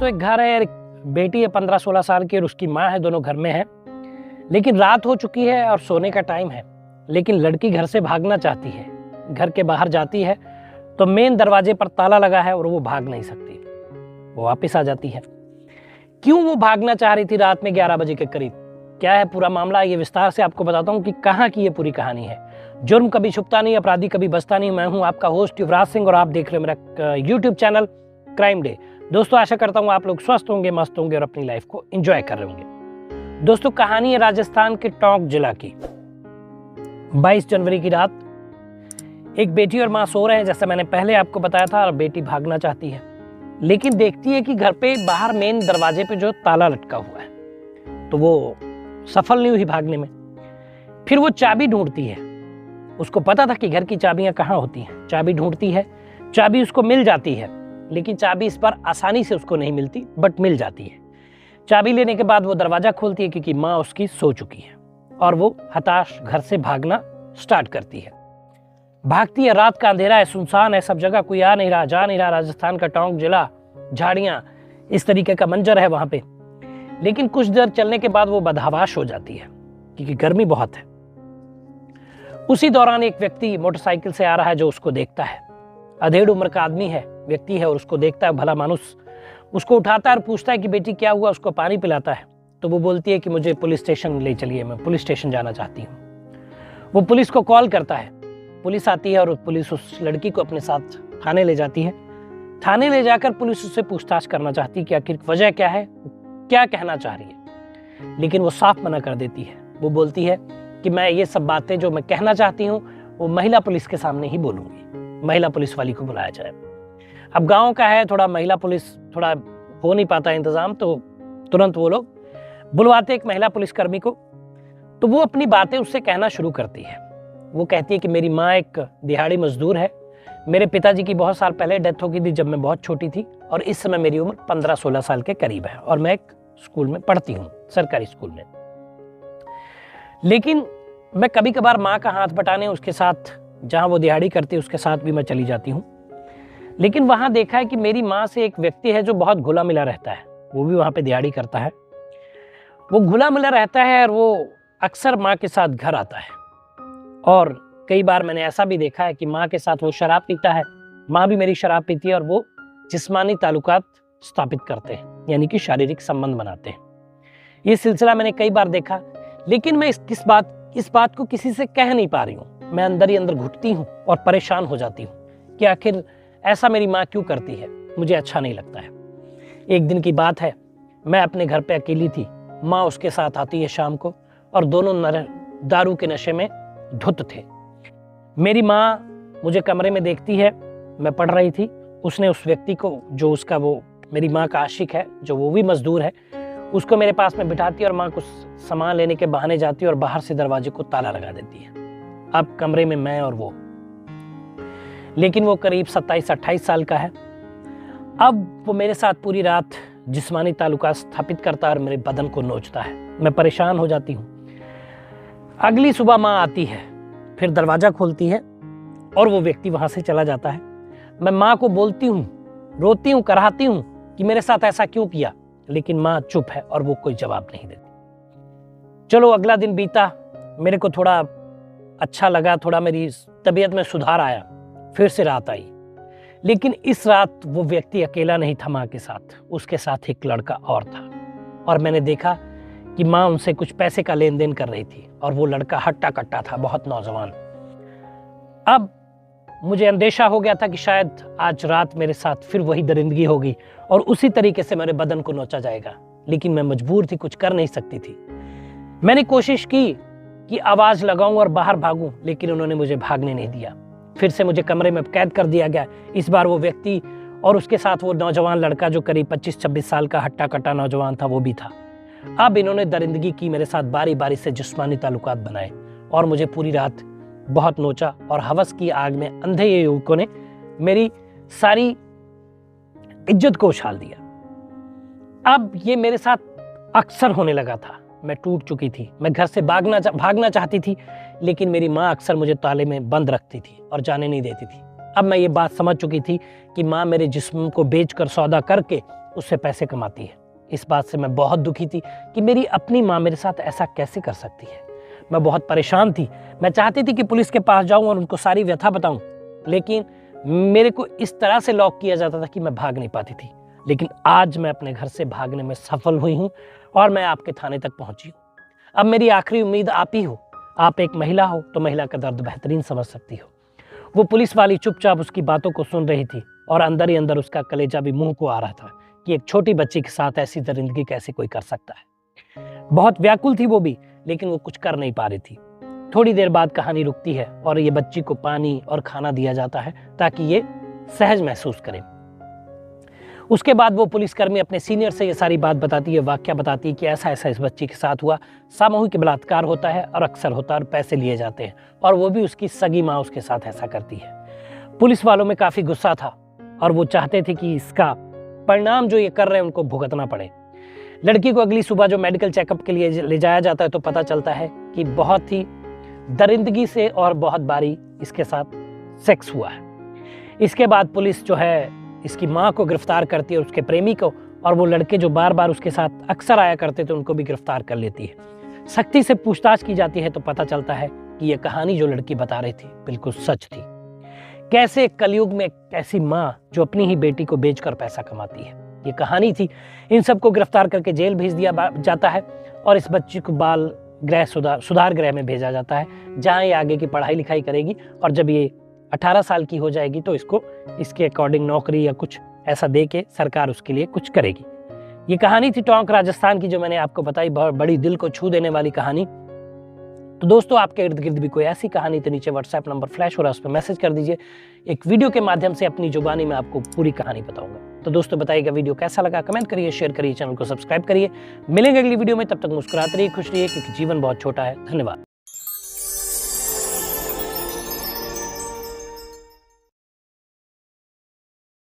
तो एक घर है, बेटी है 15-16 साल की और उसकी माँ है, दोनों घर में है। लेकिन रात हो चुकी है और सोने का टाइम है, लेकिन लड़की घर से भागना चाहती है। घर के बाहर जाती है तो मेन दरवाजे पर ताला लगा है और वो भाग नहीं सकती, वो वापस आ जाती है। क्यों वो भागना चाह रही थी रात में 11 बजे के करीब, क्या है पूरा मामला, ये विस्तार से आपको बताता हूँ कि कहाँ की ये पूरी कहानी है। जुर्म कभी छुपता नहीं, अपराधी कभी बचता नहीं। मैं हूँ आपका होस्ट युवराज सिंह और आप देख रहे हो मेरा यूट्यूब चैनल क्राइम डे। दोस्तों, आशा करता हूँ आप लोग स्वस्थ होंगे, मस्त होंगे और अपनी लाइफ को एंजॉय कर रहे होंगे। दोस्तों, कहानी है राजस्थान के टोंक जिला की। 22 जनवरी की रात एक बेटी और माँ सो रहे हैं, जैसा मैंने पहले आपको बताया था, और बेटी भागना चाहती है, लेकिन देखती है कि घर पे बाहर मेन दरवाजे पे जो ताला लटका हुआ है, तो वो सफल नहीं हुई भागने में। फिर वो चाबी ढूंढती है, उसको पता था कि घर की चाबियां कहाँ होती हैं। चाबी ढूंढती है, चाबी उसको मिल जाती है, लेकिन चाबी इस बार आसानी से उसको नहीं मिलती, बट मिल जाती है। चाबी लेने के बाद वो दरवाजा खोलती है क्योंकि माँ उसकी सो चुकी है, और वो हताश घर से भागना स्टार्ट करती है। भागती है, रात का अंधेरा है, सुनसान है, सब जगह कोई आ नहीं रहा, जा नहीं रहा। राजस्थान का टोंक जिला, झाड़ियां, इस तरीके का मंजर है वहां पे। लेकिन कुछ देर चलने के बाद वो बदहवाश हो जाती है क्योंकि गर्मी बहुत है। उसी दौरान एक व्यक्ति मोटरसाइकिल से आ रहा है जो उसको देखता है। अधेड़ उम्र का आदमी है, व्यक्ति है, और उसको देखता है, भला मानुस। उसको उठाता है और पूछता है कि बेटी क्या हुआ, उसको पानी पिलाता है। तो वो बोलती है कि मुझे पुलिस स्टेशन ले चलिए, मैं पुलिस स्टेशन जाना चाहती हूँ। वो पुलिस को कॉल करता है, पुलिस आती है और पुलिस उस लड़की को अपने साथ थाने ले जाती है। थाने ले जाकर पुलिस उससे पूछताछ करना चाहती है कि आखिर वजह क्या है, क्या कहना चाह रही है, लेकिन वो साफ मना कर देती है। वो बोलती है कि मैं ये सब बातें जो मैं कहना चाहती हूँ वो महिला पुलिस के सामने ही बोलूँगी, महिला पुलिस वाली को बुलाया जाए। अब गाँव का है, थोड़ा महिला पुलिस थोड़ा हो नहीं पाता इंतज़ाम, तो तुरंत वो लोग बुलवाते एक महिला पुलिसकर्मी को। तो वो अपनी बातें उससे कहना शुरू करती है। वो कहती है कि मेरी माँ एक दिहाड़ी मजदूर है, मेरे पिताजी की बहुत साल पहले डेथ हो गई थी जब मैं बहुत छोटी थी, और इस समय मेरी उम्र 15-16 साल के करीब है, और मैं एक स्कूल में पढ़ती हूँ, सरकारी स्कूल में। लेकिन मैं कभी कभार माँ का हाथ बटाने उसके साथ, जहाँ वो दिहाड़ी करती है उसके साथ भी मैं चली जाती हूँ। लेकिन वहाँ देखा है कि मेरी माँ से एक व्यक्ति है जो बहुत घुला मिला रहता है, वो भी वहाँ पे दिहाड़ी करता है। वो घुला मिला रहता है और वो अक्सर माँ के साथ घर आता है, और कई बार मैंने ऐसा भी देखा है कि माँ के साथ वो शराब पीता है, माँ भी मेरी शराब पीती है, और वो जिस्मानी ताल्लुकात स्थापित करते हैं, यानी कि शारीरिक संबंध बनाते हैं। ये सिलसिला मैंने कई बार देखा, लेकिन मैं इस बात को किसी से कह नहीं पा रही हूँ। मैं अंदर ही अंदर घुटती हूँ और परेशान हो जाती हूँ कि आखिर ऐसा मेरी माँ क्यों करती है, मुझे अच्छा नहीं लगता है। एक दिन की बात है, मैं अपने घर पे अकेली थी, माँ उसके साथ आती है शाम को, और दोनों दारू के नशे में धुत थे। मेरी माँ मुझे कमरे में देखती है, मैं पढ़ रही थी। उसने उस व्यक्ति को, जो उसका वो मेरी माँ का आशिक है, जो वो भी मजदूर है, उसको मेरे पास में बिठाती है और माँ कुछ सामान लेने के बहाने जाती है और बाहर से दरवाजे को ताला लगा देती है। अब कमरे में मैं और वो, लेकिन वो करीब 27-28 साल का है। अब वो मेरे साथ पूरी रात जिस्मानी ताल्लुकात स्थापित करता है और मेरे बदन को नोचता है। मैं परेशान हो जाती हूँ। अगली सुबह माँ आती है, फिर दरवाजा खोलती है और वो व्यक्ति वहां से चला जाता है। मैं माँ को बोलती हूँ, रोती हूँ, कराहती हूँ कि मेरे साथ ऐसा क्यों किया, लेकिन माँ चुप है और वो कोई जवाब नहीं देती। चलो, अगला दिन बीता, मेरे को थोड़ा अच्छा लगा, थोड़ा मेरी तबीयत में सुधार आया, फिर से रात आई। लेकिन इस रात वो व्यक्ति अकेला नहीं था माँ के साथ, उसके साथ एक लड़का और था, और मैंने देखा कि माँ उनसे कुछ पैसे का लेन देन कर रही थी, और वो लड़का हट्टा कट्टा था, बहुत नौजवान। अब मुझे अंदेशा हो गया था कि शायद आज रात मेरे साथ फिर वही दरिंदगी होगी और उसी तरीके से मेरे बदन को नोचा जाएगा, लेकिन मैं मजबूर थी, कुछ कर नहीं सकती थी। मैंने कोशिश की कि आवाज लगाऊं और बाहर भागूं, लेकिन उन्होंने मुझे भागने नहीं दिया। फिर से मुझे कमरे में कैद कर दिया गया। इस बार वो व्यक्ति और उसके साथ वो नौजवान लड़का, जो करीब 25-26 साल का हट्टा कट्टा नौजवान था, वो भी था। अब इन्होंने दरिंदगी की, मेरे साथ बारी बारी से जिस्मानी ताल्लुकात बनाए और मुझे पूरी रात बहुत नोचा, और हवस की आग में अंधे ये युवकों ने मेरी सारी इज्जत को उछाल दिया। अब ये मेरे साथ अक्सर होने लगा था। मैं टूट चुकी थी, मैं घर से भागना चाहती थी, लेकिन मेरी माँ अक्सर मुझे ताले में बंद रखती थी और जाने नहीं देती थी। अब मैं ये बात समझ चुकी थी कि माँ मेरे जिस्म को बेचकर सौदा करके उससे पैसे कमाती है। इस बात से मैं बहुत दुखी थी कि मेरी अपनी माँ मेरे साथ ऐसा कैसे कर सकती है। मैं बहुत परेशान थी। मैं चाहती थी कि पुलिस के पास जाऊं और उनको सारी व्यथा बताऊं, लेकिन मेरे को इस तरह से लॉक किया जाता था कि मैं भाग नहीं पाती थी। लेकिन आज मैं अपने घर से भागने में सफल हुई हूं और मैं आपके थाने तक पहुंची हूं। अब मेरी आखिरी उम्मीद आप ही हो। आप एक महिला हो तो महिला का दर्द बेहतरीन समझ सकती हो। वो पुलिस वाली चुपचाप उसकी बातों को सुन रही थी और अंदर ही अंदर उसका कलेजा भी मुंह को आ रहा था कि एक छोटी बच्ची के साथ ऐसी दरिंदगी कैसे कोई कर सकता है। बहुत व्याकुल थी वो भी, लेकिन वो कुछ कर नहीं पा रही थी। थोड़ी देर बाद कहानी रुकती है और ये बच्ची को पानी और खाना दिया जाता है ताकि ये सहज महसूस करे। उसके बाद वो पुलिसकर्मी अपने सीनियर से ये सारी बात बताती है, वाकया बताती है कि ऐसा ऐसा इस बच्ची के साथ हुआ। सामूहिक बलात्कार होता है और अक्सर होता है और पैसे लिए जाते हैं, और वो भी उसकी सगी माँ उसके साथ ऐसा करती है। पुलिस वालों में काफी गुस्सा था और वो चाहते थे कि इसका परिणाम जो ये कर रहे हैं उनको भुगतना पड़े। लड़की को अगली सुबह जो मेडिकल चेकअप के लिए ले जाया जाता है तो पता चलता है कि बहुत ही दरिंदगी से और बहुत बारी इसके साथ सेक्स हुआ है। इसके बाद पुलिस जो है इसकी माँ को गिरफ्तार करती है और उसके प्रेमी को, और वो लड़के जो बार बार उसके साथ अक्सर आया करते थे उनको भी गिरफ्तार कर लेती है। सख्ती से पूछताछ की जाती है तो पता चलता है कि ये कहानी जो लड़की बता रही थी बिल्कुल सच थी। कैसे कलयुग में ऐसी माँ जो अपनी ही बेटी को बेचकर पैसा कमाती है, ये कहानी थी। इन सबको गिरफ्तार करके जेल भेज दिया जाता है और इस बच्ची को बाल गृह सुधार गृह में भेजा जाता है, जहाँ ये आगे की पढ़ाई लिखाई करेगी और जब ये 18 साल की हो जाएगी तो इसको इसके अकॉर्डिंग नौकरी या कुछ ऐसा दे के सरकार उसके लिए कुछ करेगी। ये कहानी थी टोंक राजस्थान की, जो मैंने आपको बताई, बहुत बड़ी दिल को छू देने वाली कहानी। तो दोस्तों, आपके इर्द गिर्द भी कोई ऐसी कहानी तो नीचे व्हाट्सएप नंबर फ्लैश हो रहा है, उस पर मैसेज कर दीजिए। एक वीडियो के माध्यम से अपनी जुबानी में आपको पूरी कहानी बताऊंगा। तो दोस्तों बताइएगा वीडियो कैसा लगा, कमेंट करिए, शेयर करिए, चैनल को सब्सक्राइब करिए। मिलेंगे अगली वीडियो में, तब तक मुस्कुराते रहिए, खुश रहिए, क्योंकि जीवन बहुत छोटा है। धन्यवाद।